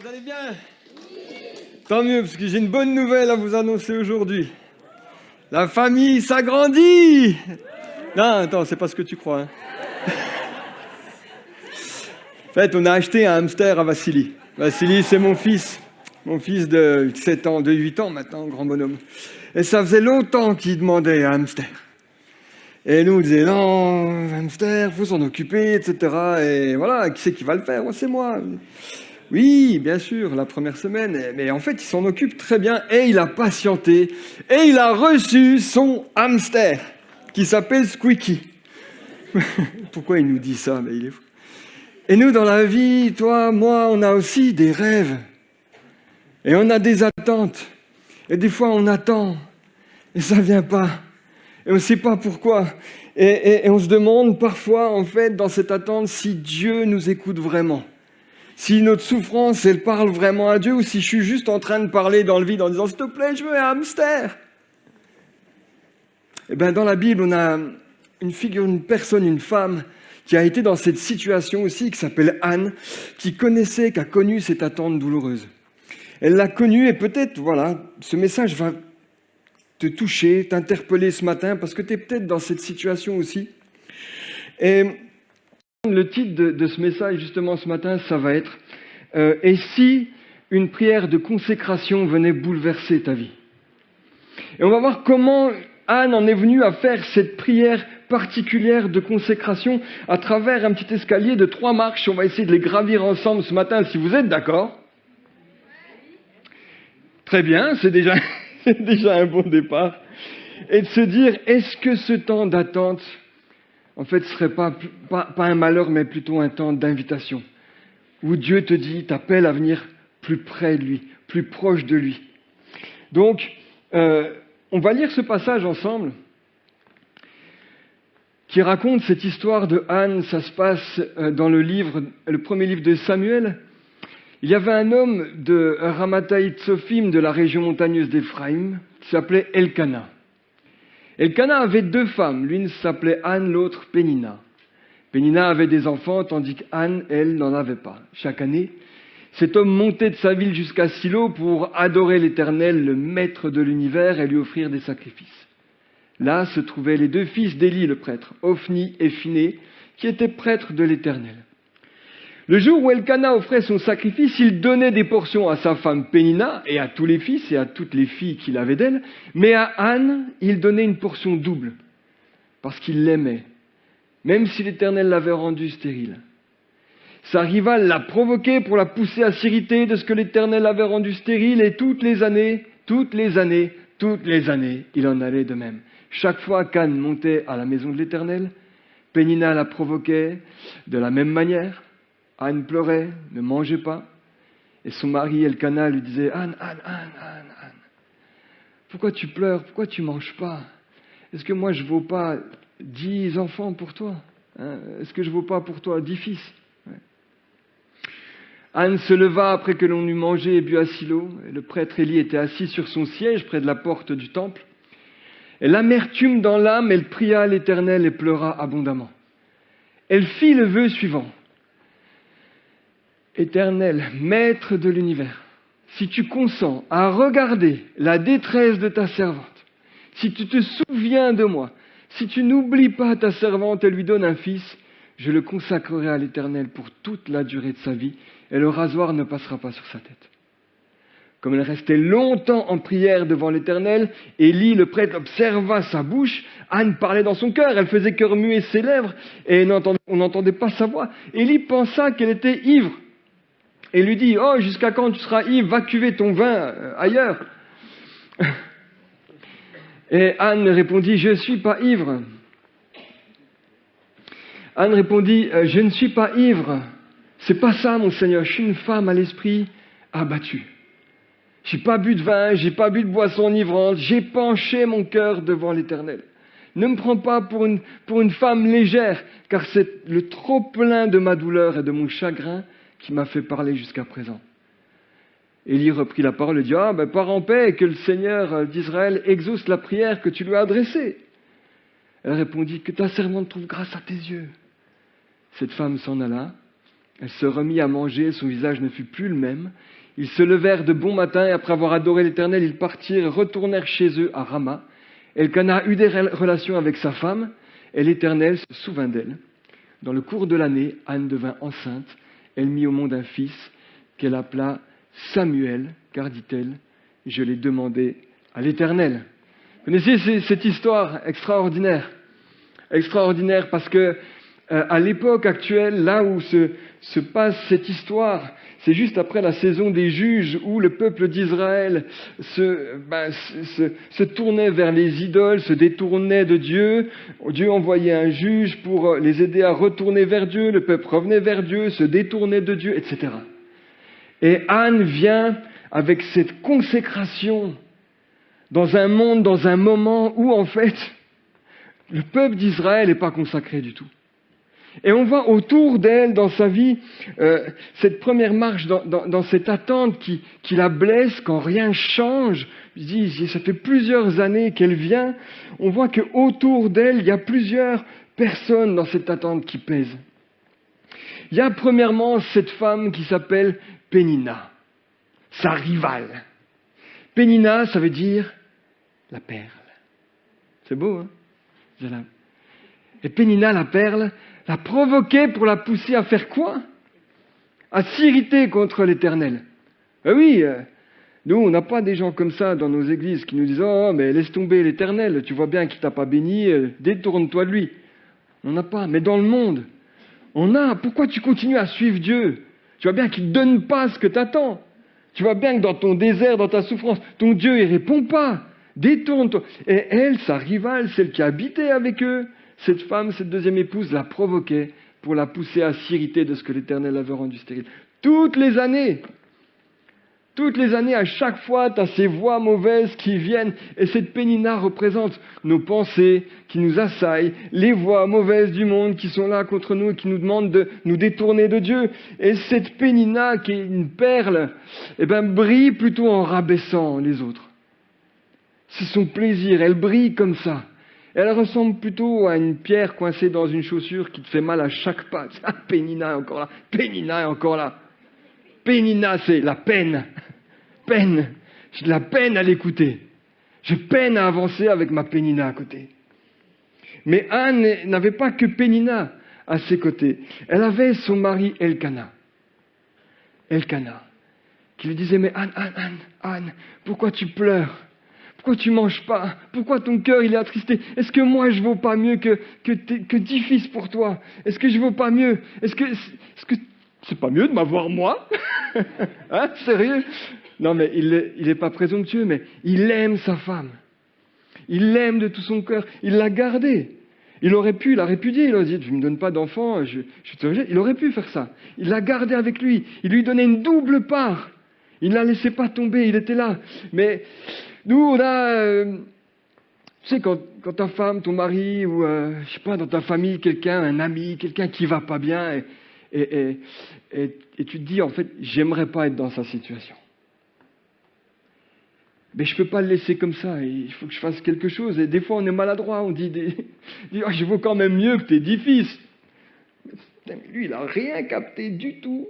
Vous allez bien? Tant mieux, parce que j'ai une bonne nouvelle à vous annoncer aujourd'hui. La famille s'agrandit! Non, attends, c'est pas ce que tu crois. En fait, on a acheté un hamster à Vassili. Vassili, c'est mon fils de 7 ans, de 8 ans maintenant, grand bonhomme. Et ça faisait longtemps qu'il demandait un hamster. Et nous, on disait, non, hamster, faut s'en occuper, etc. Et voilà, qui c'est qui va le faire? C'est moi. Oui, bien sûr, la première semaine. Mais en fait, il s'en occupe très bien et il a patienté. Et il a reçu son hamster, qui s'appelle Squeaky. Pourquoi il nous dit ça? Mais il est fou. Et nous, dans la vie, toi, moi, on a aussi des rêves. Et on a des attentes. Et des fois, on attend. Et ça ne vient pas. Et on ne sait pas pourquoi. Et on se demande parfois, en fait, dans cette attente, si Dieu nous écoute vraiment. Si notre souffrance, elle parle vraiment à Dieu, ou si je suis juste en train de parler dans le vide en disant « S'il te plaît, je veux un hamster !» Eh bien, dans la Bible, on a une figure, une personne, une femme qui a été dans cette situation aussi, qui s'appelle Anne, qui a connu cette attente douloureuse. Elle l'a connue et peut-être, voilà, ce message va te toucher, t'interpeller ce matin, parce que tu es peut-être dans cette situation aussi. Et le titre de ce message, justement, ce matin, ça va être « Et si une prière de consécration venait bouleverser ta vie ?» Et on va voir comment Anne en est venue à faire cette prière particulière de consécration à travers un petit escalier de 3 marches. On va essayer de les gravir ensemble ce matin, si vous êtes d'accord. Très bien, c'est déjà un bon départ. Et de se dire, est-ce que ce temps d'attente, en fait, ce serait pas un malheur, mais plutôt un temps d'invitation, où Dieu te dit, t'appelle à venir plus près de lui, plus proche de lui. Donc, on va lire ce passage ensemble, qui raconte cette histoire de Anne. Ça se passe dans le premier livre de Samuel. Il y avait un homme de Ramathaï Tsophim, de la région montagneuse d'Éphraïm, qui s'appelait Elkana. Elkana avait 2 femmes. L'une s'appelait Anne, l'autre Pénina. Pénina avait des enfants, tandis qu'Anne, elle, n'en avait pas. Chaque année, cet homme montait de sa ville jusqu'à Silo pour adorer l'Éternel, le maître de l'univers, et lui offrir des sacrifices. Là se trouvaient les 2 fils d'Élie, le prêtre, Ophni et Phiné, qui étaient prêtres de l'Éternel. Le jour où Elkana offrait son sacrifice, il donnait des portions à sa femme Pénina et à tous les fils et à toutes les filles qu'il avait d'elle, mais à Anne, il donnait une portion double, parce qu'il l'aimait, même si l'Éternel l'avait rendue stérile. Sa rivale l'a provoqué pour la pousser à s'irriter de ce que l'Éternel avait rendu stérile, et toutes les années, il en allait de même. Chaque fois qu'Anne montait à la maison de l'Éternel, Pénina la provoquait de la même manière. Anne pleurait, ne mangeait pas, et son mari Elkana lui disait « Anne, pourquoi tu pleures? Pourquoi tu ne manges pas? Est-ce que moi je ne vaux pas 10 enfants pour toi? Est-ce que je ne vaux pas pour toi 10 fils ?» Anne se leva après que l'on eut mangé et bu à Silo, et le prêtre Élie était assis sur son siège près de la porte du temple. Et l'amertume dans l'âme, elle pria l'Éternel et pleura abondamment. Elle fit le vœu suivant. « Éternel, maître de l'univers, si tu consens à regarder la détresse de ta servante, si tu te souviens de moi, si tu n'oublies pas ta servante et lui donnes un fils, je le consacrerai à l'Éternel pour toute la durée de sa vie, et le rasoir ne passera pas sur sa tête. » Comme elle restait longtemps en prière devant l'Éternel, Élie, le prêtre, observa sa bouche. Anne parlait dans son cœur, elle faisait que remuer ses lèvres, et on n'entendait pas sa voix. Élie pensa qu'elle était ivre, et lui dit « Oh, jusqu'à quand tu seras ivre? Va cuver ton vin ailleurs. » Et Anne répondit « Je ne suis pas ivre. » Anne répondit « Je ne suis pas ivre. C'est pas ça, mon Seigneur. Je suis une femme à l'esprit abattu. J'ai pas bu de vin, j'ai pas bu de boisson enivrante, j'ai penché mon cœur devant l'Éternel. Ne me prends pas pour une femme légère, car c'est le trop-plein de ma douleur et de mon chagrin qui m'a fait parler jusqu'à présent. » Élie reprit la parole et dit « pars en paix et que le Seigneur d'Israël exauce la prière que tu lui as adressée. » Elle répondit « Que ta servante trouve grâce à tes yeux. » Cette femme s'en alla, Elle se remit à manger, son visage ne fut plus le même. Ils se levèrent de bon matin et après avoir adoré l'Éternel, ils partirent et retournèrent chez eux à Rama. Elkana eut des relations avec sa femme et l'Éternel se souvint d'elle. Dans le cours de l'année, Anne devint enceinte. Elle mit au monde un fils qu'elle appela Samuel, car dit-elle, je l'ai demandé à l'Éternel. Vous connaissez cette histoire extraordinaire? Extraordinaire parce que à l'époque actuelle, là où se passe cette histoire, c'est juste après la saison des juges où le peuple d'Israël se tournait vers les idoles, se détournait de Dieu. Dieu envoyait un juge pour les aider à retourner vers Dieu. Le peuple revenait vers Dieu, se détournait de Dieu, etc. Et Anne vient avec cette consécration dans un monde, dans un moment où en fait, le peuple d'Israël n'est pas consacré du tout. Et on voit autour d'elle, dans sa vie, cette première marche dans cette attente qui la blesse quand rien change. Ça fait plusieurs années qu'elle vient. On voit qu'autour d'elle, il y a plusieurs personnes dans cette attente qui pèsent. Il y a premièrement cette femme qui s'appelle Pénina, sa rivale. Pénina, ça veut dire la perle. C'est beau, hein? Et Pénina, la perle, l'a provoquée pour la pousser à faire quoi? À s'irriter contre l'Éternel. Ben oui, nous, on n'a pas des gens comme ça dans nos églises qui nous disent « Oh, mais laisse tomber l'Éternel, tu vois bien qu'il t'a pas béni, détourne-toi de lui. » On n'a pas, mais dans le monde, on a. Pourquoi tu continues à suivre Dieu? Tu vois bien qu'il ne donne pas ce que tu attends. Tu vois bien que dans ton désert, dans ta souffrance, ton Dieu, il ne répond pas. Détourne-toi. Et elle, sa rivale, celle qui habitait avec eux, cette femme, cette deuxième épouse, la provoquait pour la pousser à s'irriter de ce que l'Éternel avait rendu stérile. Toutes les années, à chaque fois, tu as ces voix mauvaises qui viennent. Et cette Pénina représente nos pensées qui nous assaillent, les voix mauvaises du monde qui sont là contre nous et qui nous demandent de nous détourner de Dieu. Et cette Pénina, qui est une perle, brille plutôt en rabaissant les autres. C'est son plaisir, elle brille comme ça. Elle ressemble plutôt à une pierre coincée dans une chaussure qui te fait mal à chaque pas. Ah, Pénina est encore là, Pénina est encore là. Pénina, c'est la peine. Peine. J'ai de la peine à l'écouter. Je peine à avancer avec ma Pénina à côté. Mais Anne n'avait pas que Pénina à ses côtés. Elle avait son mari Elkana. Elkana, qui lui disait, mais Anne, pourquoi tu pleures? Pourquoi tu manges pas? Pourquoi ton cœur il est attristé? Est-ce que moi je vaux pas mieux que 10 fils pour toi? Est-ce que je vaux pas mieux? Est-ce que c'est pas mieux de m'avoir moi? Hein? Sérieux? Non mais il est pas présomptueux, mais il aime sa femme. Il l'aime de tout son cœur. Il l'a gardée. Il aurait pu la répudier. Il aurait dit, tu me donnes pas d'enfant, je suis te rejeté. Il aurait pu faire ça. Il l'a gardée avec lui. Il lui donnait une double part. Il ne la laissait pas tomber. Il était là. Mais nous, on a, tu sais, quand ta femme, ton mari, ou je sais pas, dans ta famille, quelqu'un, un ami, quelqu'un qui va pas bien, et tu te dis, en fait, j'aimerais pas être dans sa situation. Mais je peux pas le laisser comme ça, il faut que je fasse quelque chose. Et des fois, on est maladroit, on dit, oh, je vaux quand même mieux que tes 10 fils. Mais lui, il a rien capté du tout.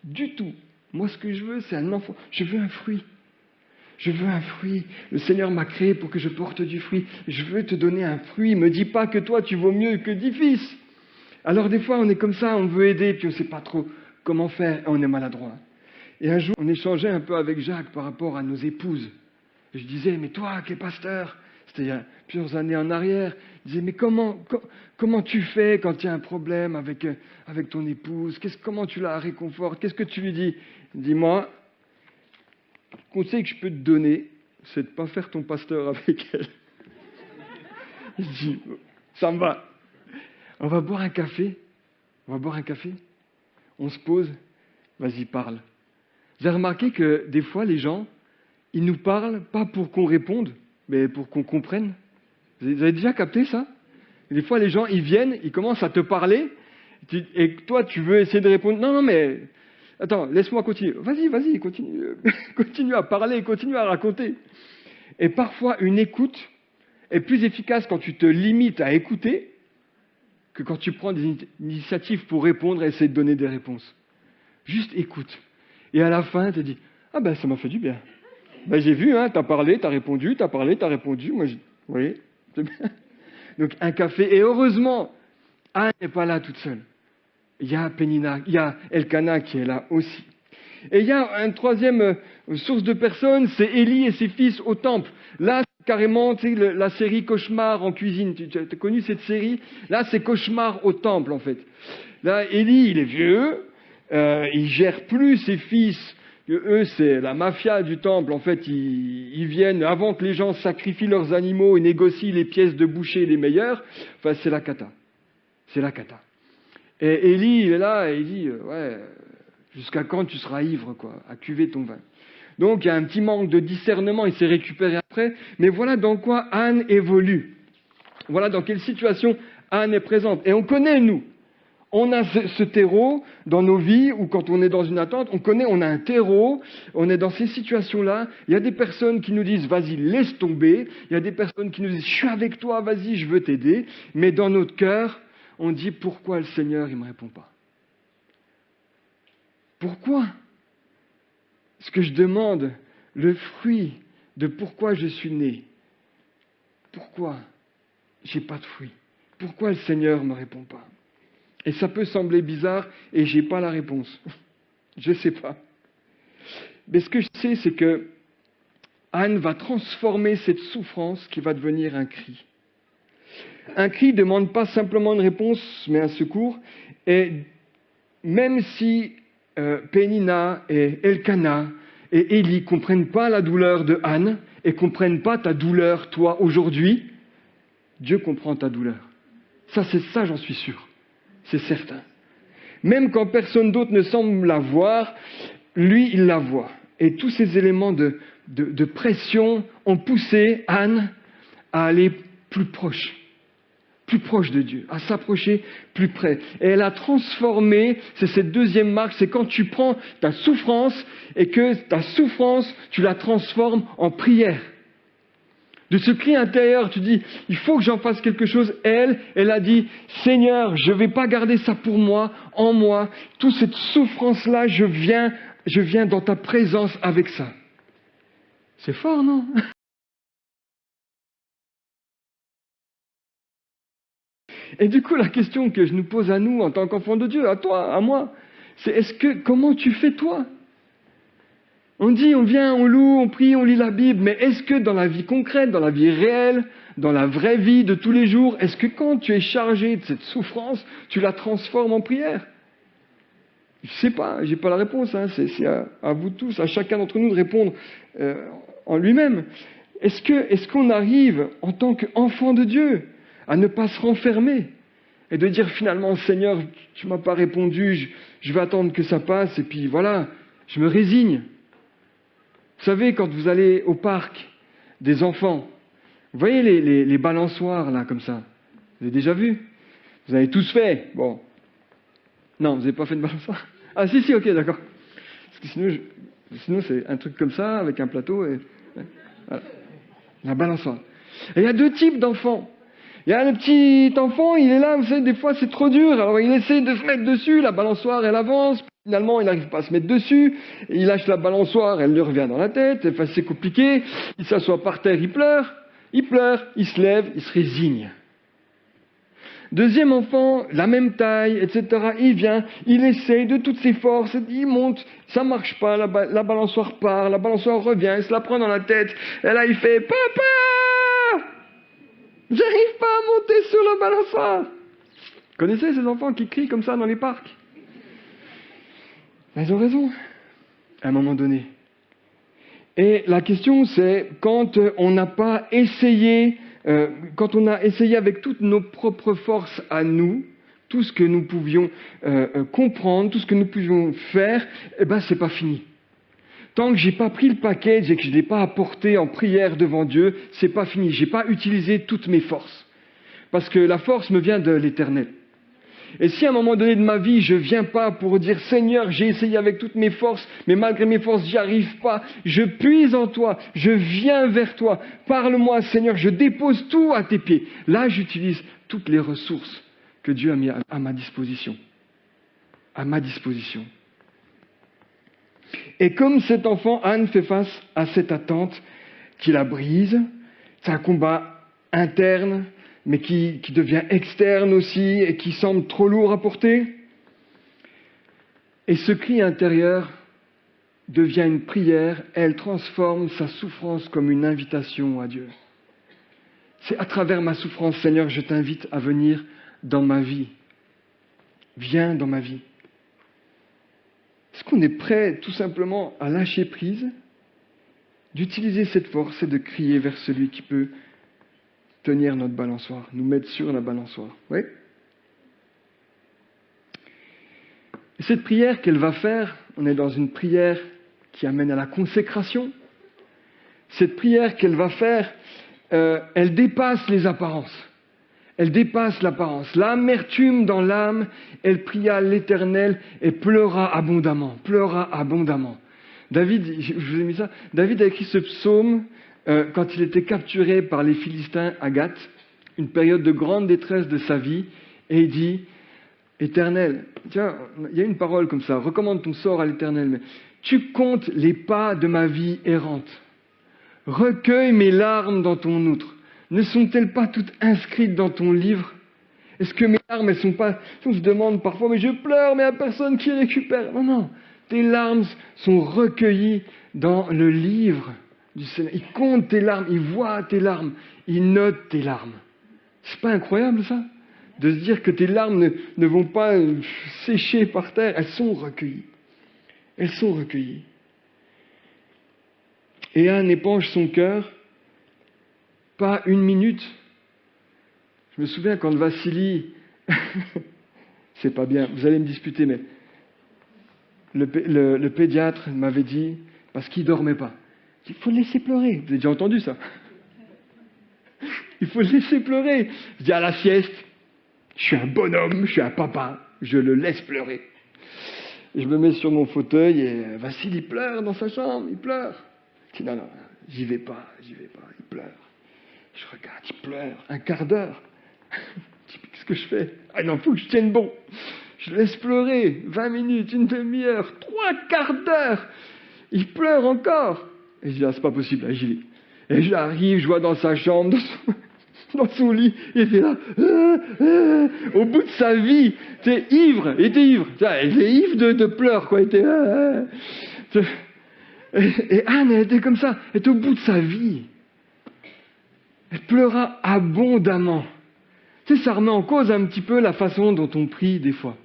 Du tout. Moi, ce que je veux, c'est un enfant. Je veux un fruit. Je veux un fruit. Le Seigneur m'a créé pour que je porte du fruit. Je veux te donner un fruit. Me dis pas que toi, tu vaux mieux que 10 fils. Alors des fois, on est comme ça, on veut aider, puis on ne sait pas trop comment faire, et on est maladroit. Et un jour, on échangeait un peu avec Jacques par rapport à nos épouses. Et je disais, mais toi qui es pasteur, c'était il y a plusieurs années en arrière, je disais, mais comment tu fais quand il y a un problème avec ton épouse? Comment tu la réconfortes? Qu'est-ce que tu lui dis? Dis-moi, le conseil que je peux te donner, c'est de ne pas faire ton pasteur avec elle. Je dis, ça me va. On va boire un café. On se pose. Vas-y, parle. Vous avez remarqué que des fois, les gens, ils nous parlent pas pour qu'on réponde, mais pour qu'on comprenne. Vous avez déjà capté ça? Des fois, les gens, ils viennent, ils commencent à te parler, et toi, tu veux essayer de répondre. Non, mais attends, laisse-moi continuer. Vas-y, continue. Continue à parler, continue à raconter. Et parfois, une écoute est plus efficace quand tu te limites à écouter que quand tu prends des initiatives pour répondre et essayer de donner des réponses. Juste écoute. Et à la fin, tu te dis, ah ben ça m'a fait du bien. Ben j'ai vu, hein, t'as parlé, t'as répondu, t'as parlé, t'as répondu. Moi, oui, c'est bien. Donc un café. Et heureusement, Anne n'est pas là toute seule. Il y a Pénina, il y a Elkana qui est là aussi. Et il y a une troisième source de personnes, c'est Élie et ses fils au temple. Là, carrément, tu sais, la série Cauchemar en cuisine. Tu as connu cette série? Là, c'est Cauchemar au temple, en fait. Là, Élie, il est vieux, il gère plus ses fils. Eux, c'est la mafia du temple. En fait, ils viennent, avant que les gens sacrifient leurs animaux et négocient les pièces de boucher les meilleures. Enfin, c'est la cata. C'est la cata. Et Élie, il est là et il dit, ouais, jusqu'à quand tu seras ivre, quoi, à cuver ton vin. Donc, il y a un petit manque de discernement, il s'est récupéré après. Mais voilà dans quoi Anne évolue. Voilà dans quelle situation Anne est présente. Et on connaît, nous. On a ce terreau dans nos vies, ou quand on est dans une attente, on a un terreau, on est dans ces situations-là. Il y a des personnes qui nous disent, vas-y, laisse tomber. Il y a des personnes qui nous disent, je suis avec toi, vas-y, je veux t'aider. Mais dans notre cœur, on dit, pourquoi le Seigneur, il ne me répond pas? Pourquoi? Ce que je demande, le fruit de pourquoi je suis né. Pourquoi j'ai pas de fruit? Pourquoi le Seigneur ne me répond pas? Et ça peut sembler bizarre et j'ai pas la réponse. Je sais pas. Mais ce que je sais, c'est que Anne va transformer cette souffrance qui va devenir un cri. Un cri ne demande pas simplement une réponse, mais un secours. Et même si Pénina et Elkana et Élie ne comprennent pas la douleur de Anne et ne comprennent pas ta douleur, toi, aujourd'hui, Dieu comprend ta douleur. Ça, c'est ça, j'en suis sûr. C'est certain. Même quand personne d'autre ne semble la voir, lui, il la voit. Et tous ces éléments de pression ont poussé Anne à aller plus proche de Dieu, à s'approcher plus près. Et elle a transformé, c'est cette deuxième marque, c'est quand tu prends ta souffrance et que ta souffrance, tu la transformes en prière. De ce cri intérieur, tu dis, il faut que j'en fasse quelque chose. Elle a dit, Seigneur, je ne vais pas garder ça pour moi, en moi. Toute cette souffrance-là, je viens dans ta présence avec ça. C'est fort, non? Et du coup, la question que je nous pose à nous, en tant qu'enfants de Dieu, à toi, à moi, c'est comment tu fais toi? On dit, on vient, on loue, on prie, on lit la Bible, mais est-ce que dans la vie concrète, dans la vie réelle, dans la vraie vie de tous les jours, est-ce que quand tu es chargé de cette souffrance, tu la transformes en prière? Je ne sais pas, je n'ai pas la réponse, hein, c'est à vous tous, à chacun d'entre nous de répondre en lui-même. Est-ce qu'on arrive, en tant qu'enfant de Dieu, à ne pas se renfermer et de dire finalement, Seigneur, tu ne m'as pas répondu, je vais attendre que ça passe, et puis voilà, je me résigne. Vous savez, quand vous allez au parc des enfants, vous voyez les balançoires, là, comme ça? Vous avez déjà vu? Vous avez tous fait? Bon. Non, vous n'avez pas fait de balançoire? Ah, si, ok, d'accord. Parce que sinon c'est un truc comme ça, avec un plateau, et voilà. La balançoire. Et il y a deux types d'enfants. Il y a le petit enfant, il est là, vous savez, des fois c'est trop dur, alors il essaie de se mettre dessus, la balançoire, elle avance, finalement il n'arrive pas à se mettre dessus, il lâche la balançoire, elle lui revient dans la tête, enfin, c'est compliqué, il s'assoit par terre, il pleure, il se lève, il se résigne. Deuxième enfant, la même taille, etc., il vient, il essaye de toutes ses forces, il monte, ça marche pas, la balançoire part, la balançoire revient, il se la prend dans la tête, et là il fait « Papa !» J'arrive pas à monter sur la balançoire. Vous connaissez ces enfants qui crient comme ça dans les parcs? Ils ont raison, à un moment donné. Et la question c'est, quand on n'a pas essayé, quand on a essayé avec toutes nos propres forces à nous, tout ce que nous pouvions comprendre, tout ce que nous pouvions faire, eh ben c'est pas fini. Tant que j'ai pas pris le package et que je l'ai pas apporté en prière devant Dieu, c'est pas fini. J'ai pas utilisé toutes mes forces. Parce que la force me vient de l'Éternel. Et si à un moment donné de ma vie, je viens pas pour dire Seigneur, j'ai essayé avec toutes mes forces, mais malgré mes forces, j'y arrive pas. Je puise en toi, je viens vers toi. Parle-moi Seigneur, je dépose tout à tes pieds. Là, j'utilise toutes les ressources que Dieu a mis à ma disposition. À ma disposition. Et comme cet enfant, Anne fait face à cette attente qui la brise. C'est un combat interne, mais qui devient externe aussi et qui semble trop lourd à porter. Et ce cri intérieur devient une prière. Elle transforme sa souffrance comme une invitation à Dieu. C'est à travers ma souffrance, Seigneur, je t'invite à venir dans ma vie. Viens dans ma vie. Est-ce qu'on est prêt tout simplement à lâcher prise, d'utiliser cette force et de crier vers celui qui peut tenir notre balançoire, nous mettre sur la balançoire? Oui. Et cette prière qu'elle va faire, on est dans une prière qui amène à la consécration. Cette prière qu'elle va faire, elle dépasse les apparences. Elle dépasse l'apparence. L'amertume dans l'âme, elle pria l'Éternel et pleura abondamment. Pleura abondamment. David, je vous ai mis ça. David a écrit ce psaume quand il était capturé par les Philistins à Gath, une période de grande détresse de sa vie, et il dit, Éternel, tiens, il y a une parole comme ça, recommande ton sort à l'Éternel, mais tu comptes les pas de ma vie errante. Recueille mes larmes dans ton outre. Ne sont-elles pas toutes inscrites dans ton livre? Est-ce que mes larmes, elles sont pas... On se demande parfois, mais je pleure, mais il n'y a personne qui récupère. Non, non. Tes larmes sont recueillies dans le livre du Seigneur. Il compte tes larmes, il voit tes larmes, il note tes larmes. C'est pas incroyable ça? De se dire que tes larmes ne vont pas sécher par terre, elles sont recueillies. Elles sont recueillies. Et Anne épanche son cœur. Pas une minute. Je me souviens quand Vassili, c'est pas bien, vous allez me disputer, mais le pédiatre m'avait dit, parce qu'il dormait pas, il faut le laisser pleurer. Vous avez déjà entendu ça? Il faut le laisser pleurer. Je dis à la sieste, je suis un bonhomme, je suis un papa, je le laisse pleurer. Et je me mets sur mon fauteuil et Vassili pleure dans sa chambre, il pleure. Je dis non, j'y vais pas, il pleure. Je regarde, il pleure, un quart d'heure. Qu'est-ce que je fais? Ah non, il faut que je tienne bon. Je laisse pleurer, 20 minutes, une demi-heure, 3 quarts d'heure. Il pleure encore. Et je dis, ah, c'est pas possible, là, j'y vais. Et j'arrive, je vois dans sa chambre, dans son lit, il était là, au bout de sa vie, il était ivre. Il était ivre de pleurs, quoi. Il était, Et Anne, elle était comme ça, elle était au bout de sa vie. Elle pleura abondamment. Tu sais, ça remet en cause un petit peu la façon dont on prie des fois.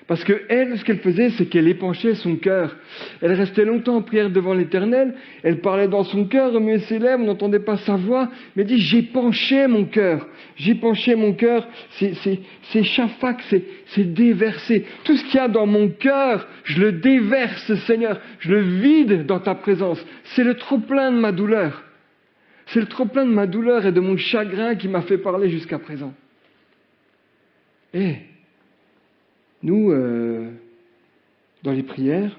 Parce que elle, ce qu'elle faisait, c'est qu'elle épanchait son cœur. Elle restait longtemps en prière devant l'Éternel. Elle parlait dans son cœur, remuait ses lèvres, on n'entendait pas sa voix. Mais elle dit, j'épanchais mon cœur. J'épanchais mon cœur. C'est shafak, c'est déverser. Tout ce qu'il y a dans mon cœur, je le déverse, Seigneur. Je le vide dans ta présence. C'est le trop-plein de ma douleur. C'est le trop-plein de ma douleur et de mon chagrin qui m'a fait parler jusqu'à présent. Et nous, dans les prières,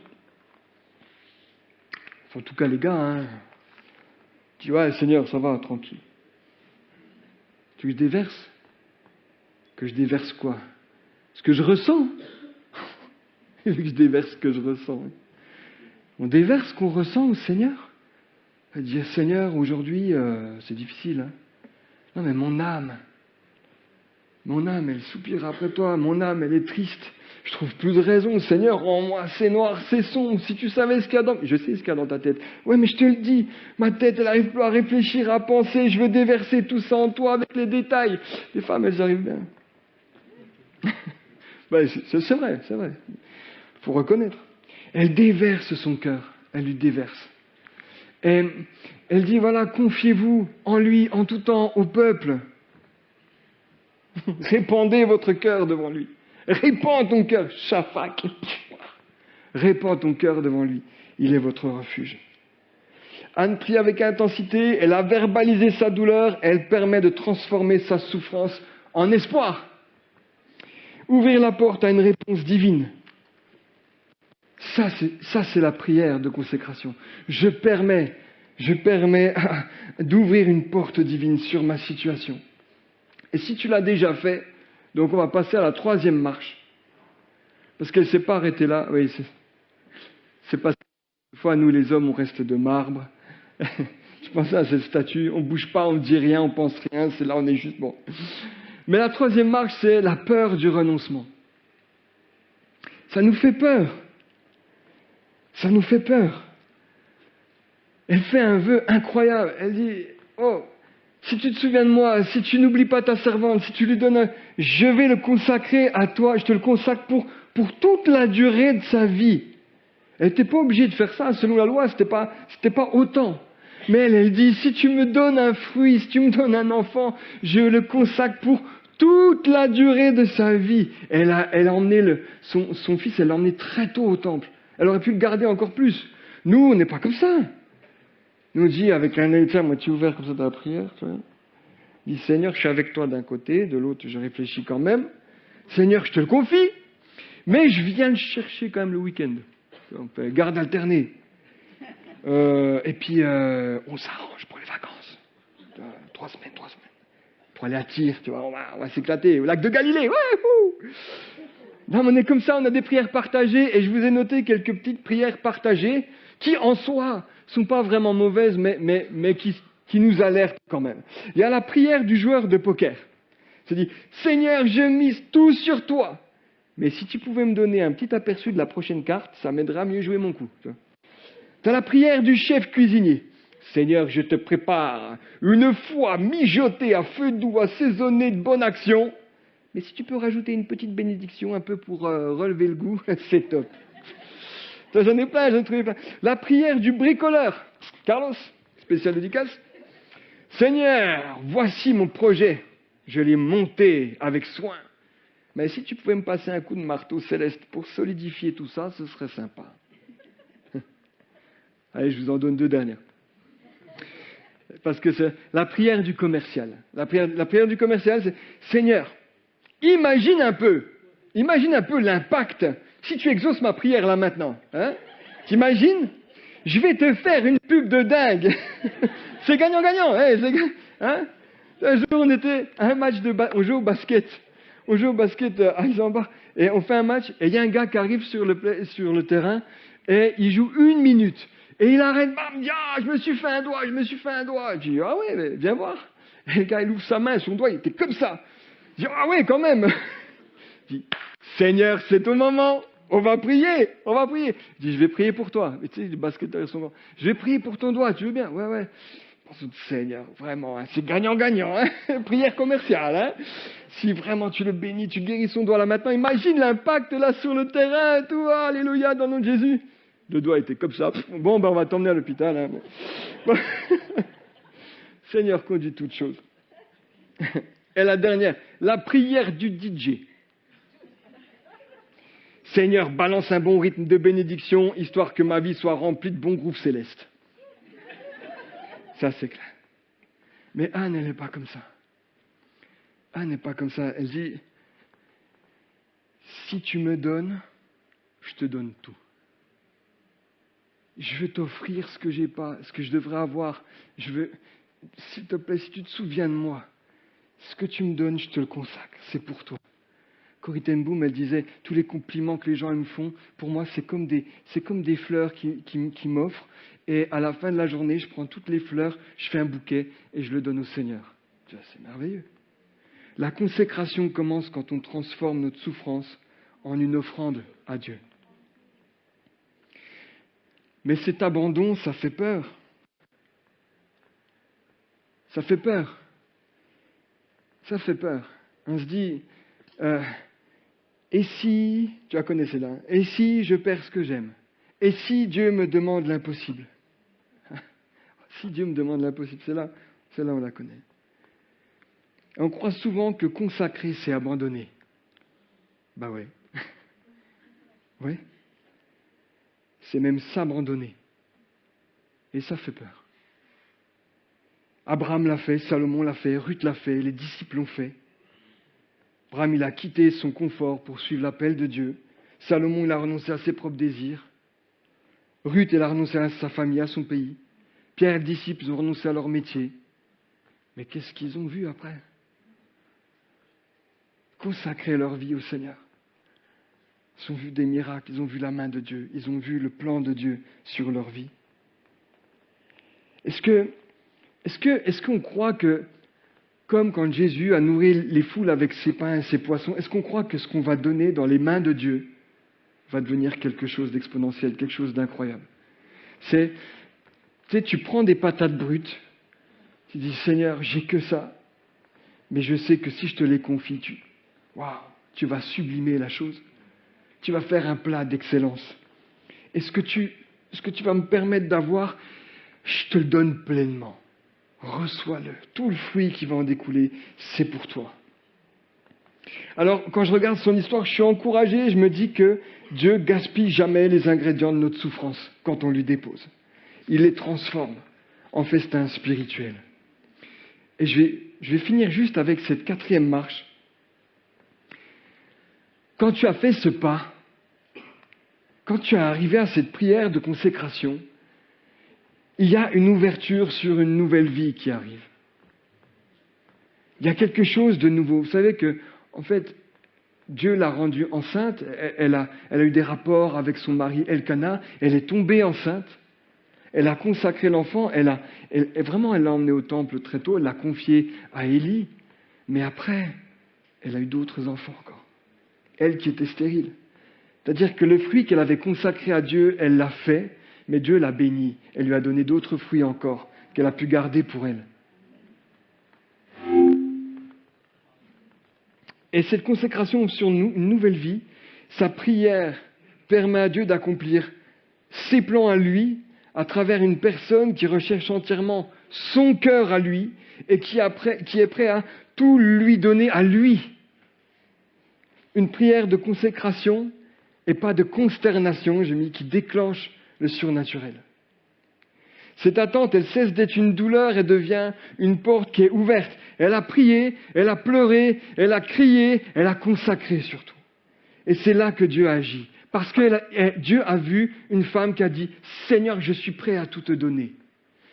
en tout cas les gars, tu vois, Seigneur, ça va, tranquille. Tu veux que je déverse? Que je déverse quoi? Ce que je ressens. Il veut que je déverse ce que je ressens. On déverse ce qu'on ressent au Seigneur. Elle dit, Seigneur, aujourd'hui, c'est difficile. Non, mais mon âme, elle soupire après toi. Mon âme, elle est triste. Je trouve plus de raison. Seigneur, rends-moi, c'est noir, c'est sombre. Si tu savais ce qu'il y a dans... Je sais ce qu'il y a dans ta tête. Ouais, mais je te le dis. Ma tête, elle n'arrive plus à réfléchir, à penser. Je veux déverser tout ça en toi avec les détails. Les femmes, elles arrivent bien. Ben, c'est vrai. Il faut reconnaître. Elle déverse son cœur. Elle lui déverse. Et elle dit, voilà, confiez-vous en lui, en tout temps, au peuple. Répandez votre cœur devant lui. Répands ton cœur. Shafak. Répands ton cœur devant lui. Il est votre refuge. Anne prie avec intensité. Elle a verbalisé sa douleur. Elle permet de transformer sa souffrance en espoir. Ouvrir la porte à une réponse divine. Ça, c'est la prière de consécration. Je permets d'ouvrir une porte divine sur ma situation. Et si tu l'as déjà fait, Donc on va passer à la 3e marche. Parce qu'elle ne s'est pas arrêtée là. Oui, c'est parce que des fois, nous les hommes, on reste de marbre. Je pensais à cette statue, on ne bouge pas, on ne dit rien, on pense rien, c'est là, on est juste bon. Mais la 3e marche, c'est la peur du renoncement. Ça nous fait peur. Ça nous fait peur. Elle fait un vœu incroyable. Elle dit, oh, si tu te souviens de moi, si tu n'oublies pas ta servante, si tu lui donnes je vais le consacrer à toi, je te le consacre pour toute la durée de sa vie. Elle n'était pas obligée de faire ça, selon la loi, c'était pas autant. Mais elle dit, si tu me donnes un fruit, si tu me donnes un enfant, je le consacre pour toute la durée de sa vie. Elle a emmené son fils, elle l'a emmené très tôt au temple. Elle aurait pu le garder encore plus. Nous, on n'est pas comme ça. Nous, on dit, avec un œil, tiens, moi, tu es ouvert comme ça dans la prière, tu vois. Il dit, Seigneur, je suis avec toi d'un côté, de l'autre, je réfléchis quand même. Seigneur, je te le confie, mais je viens le chercher quand même le week-end. On fait garde alternée. Et puis, on s'arrange pour les vacances. 3 semaines. Pour aller à Tyr, tu vois, on va s'éclater. Au lac de Galilée, ouais. Non, mais on est comme ça, on a des prières partagées. Et je vous ai noté quelques petites prières partagées qui, en soi, sont pas vraiment mauvaises, mais qui nous alertent quand même. Il y a la prière du joueur de poker. C'est dit, Seigneur, je mise tout sur toi. Mais si tu pouvais me donner un petit aperçu de la prochaine carte, ça m'aidera à mieux jouer mon coup. Tu as la prière du chef cuisinier. Seigneur, je te prépare une fois mijotée à feu doux, assaisonnée de bonne action. Mais si tu peux rajouter une petite bénédiction un peu pour relever le goût, c'est top. Ça, j'en ai trouvé plein. La prière du bricoleur. Carlos, spécial dédicace. Seigneur, voici mon projet. Je l'ai monté avec soin. Mais si tu pouvais me passer un coup de marteau céleste pour solidifier tout ça, ce serait sympa. Allez, je vous en donne 2 dernières. Parce que c'est la prière du commercial. La prière du commercial, c'est Seigneur, imagine un peu l'impact si tu exauces ma prière là maintenant. Hein? T'imagines? Je vais te faire une pub de dingue. C'est gagnant-gagnant. Hein? Un jour, on était à un match on joue au basket. On joue au basket à Isambard et on fait un match et il y a un gars qui arrive sur le terrain et il joue 1 minute. Et il arrête, bam, il dit, ah, je me suis fait un doigt. Je dis, ah ouais, mais viens voir. Et le gars, il ouvre sa main, son doigt, il était comme ça. Je dis, ah ouais, quand même. Je dis, Seigneur, c'est ton moment. On va prier. Je dis, je vais prier pour toi. Mais tu sais, les basketteurs, ils sont grands. Je vais prier pour ton doigt, tu veux bien? Ouais. Seigneur, vraiment, hein, c'est gagnant-gagnant. Hein. Prière commerciale. Hein. Si vraiment tu le bénis, tu guéris son doigt là maintenant, imagine l'impact là sur le terrain et tout. Alléluia, dans le nom de Jésus. Le doigt était comme ça. Bon, ben on va t'emmener à l'hôpital. Hein. Bon. Seigneur, conduis toutes choses. Et la dernière, la prière du DJ. Seigneur, balance un bon rythme de bénédiction, histoire que ma vie soit remplie de bons groupes célestes. Ça, c'est clair. Mais Anne, elle n'est pas comme ça. Anne n'est pas comme ça. Elle dit, si tu me donnes, je te donne tout. Je veux t'offrir ce que j'ai pas, ce que je devrais avoir. S'il te plaît, si tu te souviens de moi, ce que tu me donnes, je te le consacre. C'est pour toi. Corrie ten Boom, elle disait, tous les compliments que les gens me font, pour moi, c'est comme des fleurs qui m'offrent. Et à la fin de la journée, je prends toutes les fleurs, je fais un bouquet et je le donne au Seigneur. Tu vois, c'est merveilleux. La consécration commence quand on transforme notre souffrance en une offrande à Dieu. Mais cet abandon, ça fait peur. Ça fait peur. On se dit, et si, tu as connu celle-là, et si je perds ce que j'aime? Et si Dieu me demande l'impossible? Si Dieu me demande l'impossible, celle-là on la connaît. Et on croit souvent que consacrer, c'est abandonner. Bah ouais. Ouais. C'est même s'abandonner. Et ça fait peur. Abraham l'a fait, Salomon l'a fait, Ruth l'a fait, les disciples l'ont fait. Abraham, il a quitté son confort pour suivre l'appel de Dieu. Salomon, il a renoncé à ses propres désirs. Ruth, elle a renoncé à sa famille, à son pays. Pierre et les disciples, ils ont renoncé à leur métier. Mais qu'est-ce qu'ils ont vu après? consacré leur vie au Seigneur. Ils ont vu des miracles, ils ont vu la main de Dieu, ils ont vu le plan de Dieu sur leur vie. Est-ce qu'on croit que, comme quand Jésus a nourri les foules avec ses pains et ses poissons, est-ce qu'on croit que ce qu'on va donner dans les mains de Dieu va devenir quelque chose d'exponentiel, quelque chose d'incroyable? Tu prends des patates brutes, tu dis, Seigneur, j'ai que ça, mais je sais que si je te les confie, tu vas sublimer la chose. Tu vas faire un plat d'excellence. Et ce que tu vas me permettre d'avoir, je te le donne pleinement. Reçois-le. Tout le fruit qui va en découler, c'est pour toi. Alors, quand je regarde son histoire, je suis encouragé. Je me dis que Dieu gaspille jamais les ingrédients de notre souffrance quand on lui dépose. Il les transforme en festin spirituel. Et je vais finir juste avec cette 4e marche. Quand tu as fait ce pas, quand tu es arrivé à cette prière de consécration, il y a une ouverture sur une nouvelle vie qui arrive. Il y a quelque chose de nouveau. Vous savez que, en fait, Dieu l'a rendue enceinte. Elle a eu des rapports avec son mari Elkana. Elle est tombée enceinte. Elle a consacré l'enfant. Elle l'a emmené au temple très tôt. Elle l'a confié à Élie. Mais après, elle a eu d'autres enfants encore. Elle qui était stérile. C'est-à-dire que le fruit qu'elle avait consacré à Dieu, elle l'a fait, mais Dieu l'a béni. Elle lui a donné d'autres fruits encore qu'elle a pu garder pour elle. Et cette consécration sur une nouvelle vie, sa prière permet à Dieu d'accomplir ses plans à lui à travers une personne qui recherche entièrement son cœur à lui et qui est prêt à tout lui donner à lui. Une prière de consécration et pas de consternation, qui déclenche le surnaturel. Cette attente, elle cesse d'être une douleur et devient une porte qui est ouverte. Elle a prié, elle a pleuré, elle a crié, elle a consacré surtout. Et c'est là que Dieu a agi. Parce que Dieu a vu une femme qui a dit « Seigneur, je suis prêt à tout te donner.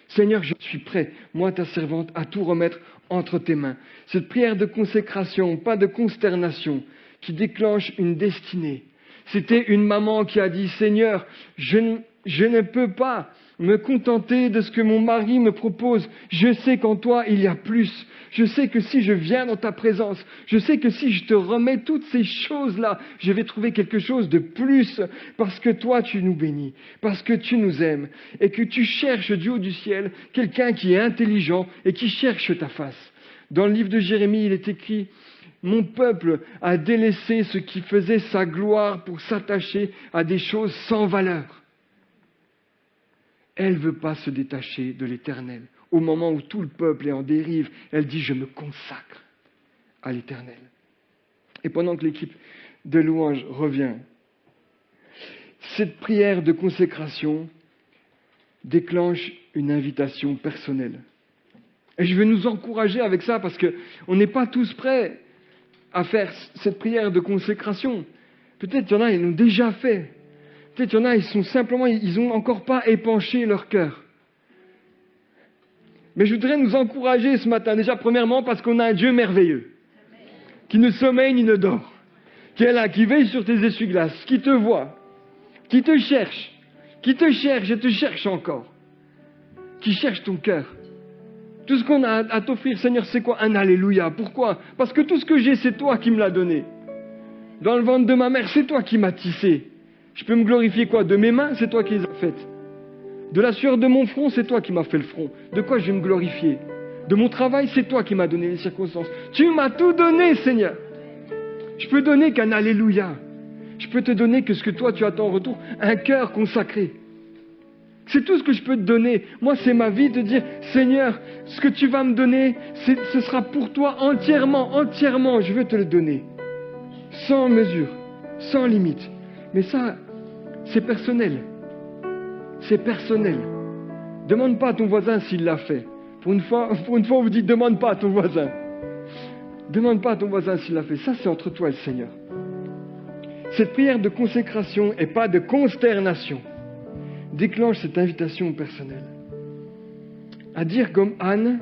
Seigneur, je suis prêt, moi ta servante, à tout remettre entre tes mains. » Cette prière de consécration, pas de consternation, qui déclenche une destinée. C'était une maman qui a dit « Seigneur, je ne peux pas me contenter de ce que mon mari me propose. Je sais qu'en toi, il y a plus. Je sais que si je viens dans ta présence, je sais que si je te remets toutes ces choses-là, je vais trouver quelque chose de plus parce que toi, tu nous bénis, parce que tu nous aimes et que tu cherches du haut du ciel quelqu'un qui est intelligent et qui cherche ta face. » Dans le livre de Jérémie, il est écrit « Mon peuple a délaissé ce qui faisait sa gloire pour s'attacher à des choses sans valeur. » Elle ne veut pas se détacher de l'Éternel. Au moment où tout le peuple est en dérive, elle dit « Je me consacre à l'Éternel. » Et pendant que l'équipe de louange revient, cette prière de consécration déclenche une invitation personnelle. Et je veux nous encourager avec ça parce qu'on n'est pas tous prêts à faire cette prière de consécration. Peut-être qu'il y en a, ils l'ont déjà fait. Peut-être qu'il y en a, ils n'ont encore pas épanché leur cœur. Mais je voudrais nous encourager ce matin, déjà premièrement parce qu'on a un Dieu merveilleux, qui ne sommeille ni ne dort, qui est là, qui veille sur tes essuie-glaces, qui te voit, qui te cherche et te cherche encore, qui cherche ton cœur. Tout ce qu'on a à t'offrir, Seigneur, c'est quoi? Un alléluia. Pourquoi? Parce que tout ce que j'ai, c'est toi qui me l'as donné. Dans le ventre de ma mère, c'est toi qui m'as tissé. Je peux me glorifier quoi? De mes mains, c'est toi qui les as faites. De la sueur de mon front, c'est toi qui m'as fait le front. De quoi je vais me glorifier? De mon travail, c'est toi qui m'as donné les circonstances. Tu m'as tout donné, Seigneur. Je peux donner qu'un alléluia. Je peux te donner que ce que toi tu attends en retour, un cœur consacré. C'est tout ce que je peux te donner. Moi, c'est ma vie de dire, Seigneur, ce que tu vas me donner, ce sera pour toi entièrement, je veux te le donner. Sans mesure, sans limite. Mais ça, c'est personnel. C'est personnel. Demande pas à ton voisin s'il l'a fait. Pour une fois, on vous dit, demande pas à ton voisin. Demande pas à ton voisin s'il l'a fait. Ça, c'est entre toi et le Seigneur. Cette prière de consécration et pas de consternation déclenche cette invitation personnelle. À dire comme Anne,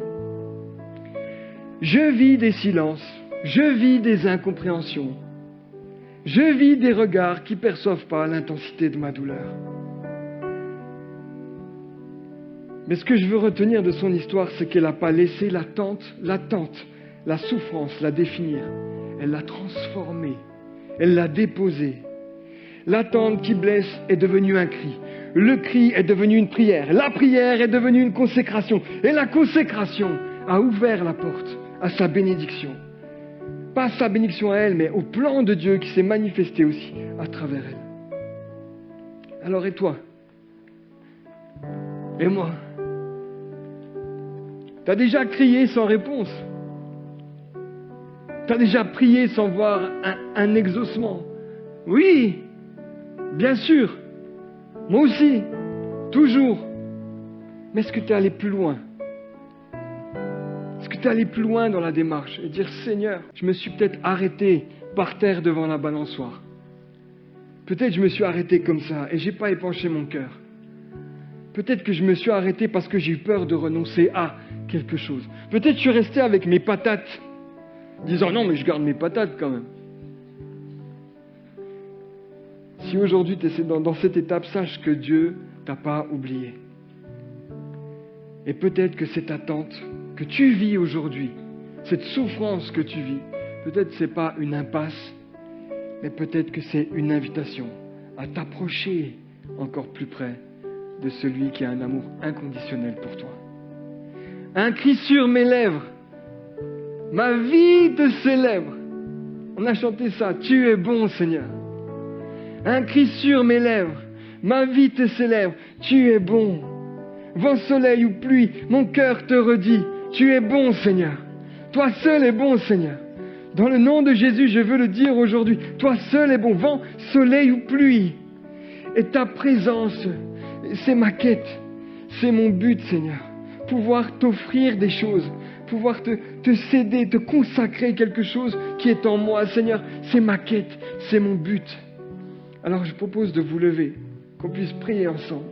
je vis des silences Je vis des incompréhensions. Je vis des regards qui ne perçoivent pas l'intensité de ma douleur. Mais ce que je veux retenir de son histoire, c'est qu'elle n'a pas laissé l'attente, la souffrance, la définir. Elle l'a transformée. Elle l'a déposée. L'attente qui blesse est devenue un cri. Le cri est devenu une prière. La prière est devenue une consécration. Et la consécration a ouvert la porte à sa bénédiction. Pas sa bénédiction à elle, mais au plan de Dieu qui s'est manifesté aussi à travers elle. Alors et toi? Et moi? T'as déjà crié sans réponse? T'as déjà prié sans voir un exaucement? Oui, bien sûr. Moi aussi, toujours. Mais est-ce que tu es allé plus loin? Est-ce que tu es allé plus loin dans la démarche et dire, Seigneur, je me suis peut-être arrêté par terre devant la balançoire. Peut-être je me suis arrêté comme ça et je n'ai pas épanché mon cœur. Peut-être que je me suis arrêté parce que j'ai eu peur de renoncer à quelque chose. Peut-être je suis resté avec mes patates, disant non mais je garde mes patates quand même. Si aujourd'hui tu es dans cette étape, sache que Dieu t'a pas oublié. Et peut-être que cette attente que tu vis aujourd'hui, cette souffrance que tu vis, peut-être c'est pas une impasse, mais peut-être que c'est une invitation à t'approcher encore plus près de celui qui a un amour inconditionnel pour toi. Un cri sur mes lèvres, ma vie te célèbre. On a chanté ça, tu es bon Seigneur. Un cri sur mes lèvres, ma vie te célèbre, tu es bon. Vent, soleil ou pluie, mon cœur te redit, tu es bon Seigneur. Toi seul es bon Seigneur. Dans le nom de Jésus, je veux le dire aujourd'hui, toi seul es bon, vent, soleil ou pluie. Et ta présence, c'est ma quête, c'est mon but Seigneur. Pouvoir t'offrir des choses, pouvoir te céder, te consacrer quelque chose qui est en moi Seigneur, c'est ma quête, c'est mon but. Alors je propose de vous lever, qu'on puisse prier ensemble.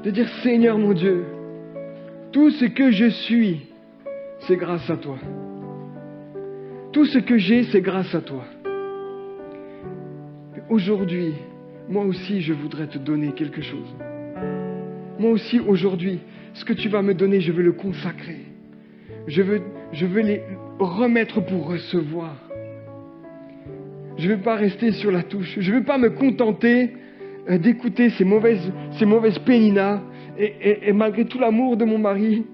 De dire Seigneur mon Dieu, tout ce que je suis, c'est grâce à toi. Tout ce que j'ai, c'est grâce à toi. Aujourd'hui, moi aussi, je voudrais te donner quelque chose. Moi aussi, aujourd'hui, ce que tu vas me donner, je veux le consacrer. Je veux les remettre pour recevoir. Je ne veux pas rester sur la touche. Je ne veux pas me contenter d'écouter ces mauvaises péninas. Et malgré tout l'amour de mon mari,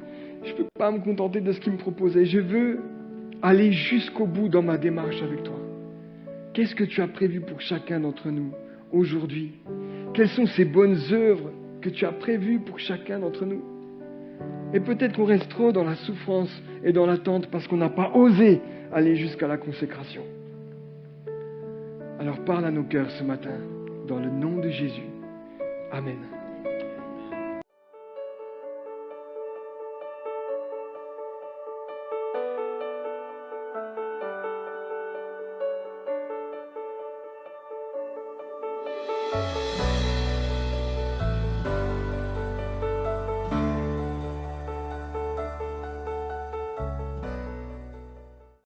je ne peux pas me contenter de ce qu'il me proposait. Je veux aller jusqu'au bout dans ma démarche avec toi. Qu'est-ce que tu as prévu pour chacun d'entre nous aujourd'hui? Quelles sont ces bonnes œuvres que tu as prévues pour chacun d'entre nous? Et peut-être qu'on reste trop dans la souffrance et dans l'attente parce qu'on n'a pas osé aller jusqu'à la consécration. Alors parle à nos cœurs ce matin, dans le nom de Jésus. Amen.